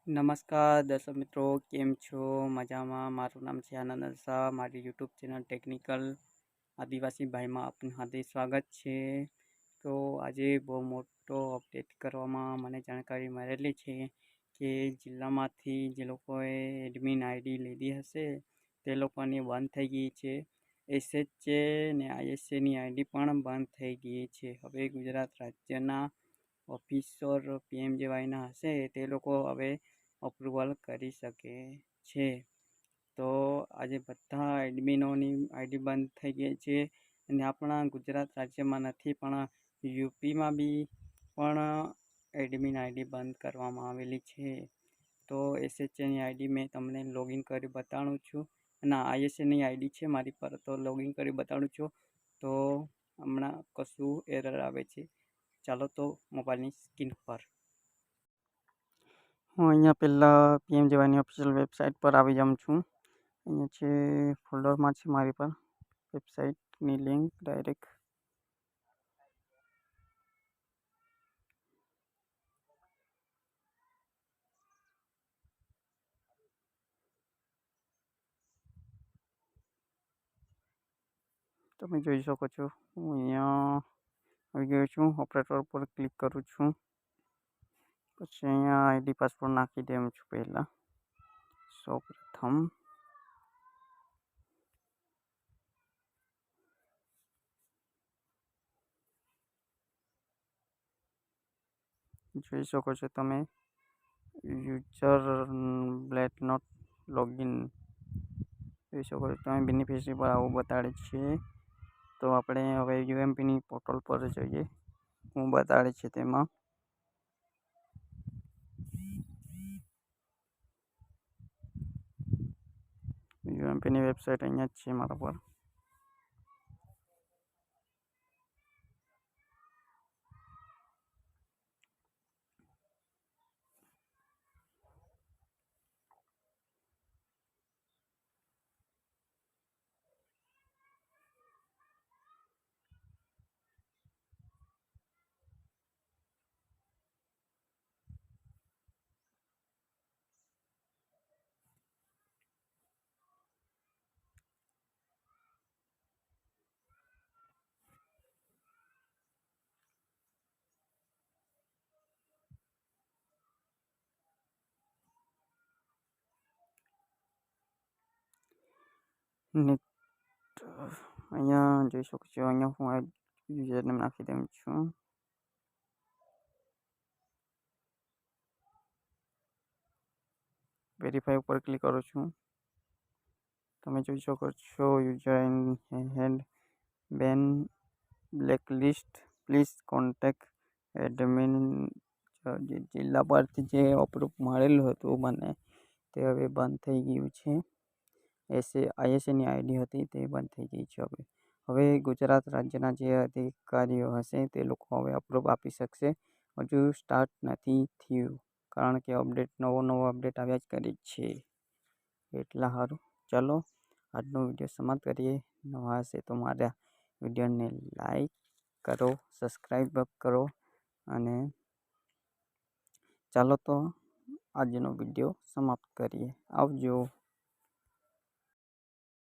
નમસ્કાર દર્શક મિત્રો, કેમ છો? મજામાં. મારું નામ છે આનંદ શાહ. મારી યુટ્યુબ ચેનલ ટેકનિકલ આદિવાસી ભાઈમાં આપનું હાર્દિક સ્વાગત છે. તો આજે બહુ મોટો અપડેટ કરવામાં મને જાણકારી મળેલી છે કે જિલ્લામાંથી જે લોકોએ એડમિન આઈડી લીધી હશે તે લોકોની બંધ થઈ ગઈ છે. એસએચએ ને આઈએસએની આઈડી પણ બંધ થઈ ગઈ છે. હવે ગુજરાત રાજ્યના ઓફિસર પીએમજેવાયના હશે તે લોકો હવે અપ્રુવલ કરી શકે છે. તો આજે બધા એડમિનોની આઈડી બંધ થઈ ગઈ છે અને આપણા ગુજરાત રાજ્યમાં નથી પણ યુપીમાં બી પણ એડમિન આઈડી બંધ કરવામાં આવેલી છે. તો એસએચએની આઈડી મેં તમને લોગિન કરી બતાડું છું અને આઈએસએની આઈડી છે મારી પર, તો લોગિન કરી બતાડું છું. તો હમણાં કશું એરર આવે છે. ચાલો તો મોબાઈલની સ્ક્રીન પર હું અહીંયા પહેલાં પીએમજેવાયની ઓફિશિયલ વેબસાઇટ પર આવી જાઉં છું. અહીંયા છે ફોલ્ડરમાં છે મારી પર વેબસાઇટની લિંક ડાયરેક્ટ. તમે જોઈ શકો છો હું અહીંયા આવી ગયો છું. ઓપરેટર પર ક્લિક કરું છું. પછી અહીંયા આઈડી પાસવર્ડ નાખી દઉં છું. પહેલાં સૌપ્રથમ જોઈ શકો છો તમે યુઝર બ્લેક નોટ લોગિન જોઈ શકો છો તમે. બેનિફિશરી પર આવું બતાડે છે. તો આપણે હવે યુએમપીની પોર્ટલ પર જઈએ. હું બતાડે છે તેમાં યુએમપીની વેબસાઇટ અહીંયા જ છે મારા પર. નેટ અહીંયા જોઈ શકો છો. અહીંયા હું યુઝરનેમ નાખી દઉં છું. વેરીફાઈ ઉપર ક્લિક કરું છું. તમે જોઈ શકો છો યુઝર હેડ બેન બ્લેકલિસ્ટ પ્લીઝ કોન્ટેક્ટ એડમિન. જિલ્લા પરથી જે અપ્રૂવ મળેલું હતું મને તે હવે બંધ થઈ ગયું છે. આઈએસએની આઈડી હતી તે બંધ થઈ ગઈ છે. હવે ગુજરાત રાજ્યના જે અધિકારીઓ હશે તે લોકો હવે અપ્રૂવ આપી શકશે. હજુ સ્ટાર્ટ નથી થયું કારણ કે નવો અપડેટ આવ્યા જ કરી છે. એટલા સારું. ચાલો આજનો વિડીયો સમાપ્ત કરીએ. નવા હશે તો મારા વિડીયોને લાઈક કરો, સબસ્ક્રાઈબ કરો અને ચાલો તો આજનો વિડીયો સમાપ્ત કરીએ. આવજો.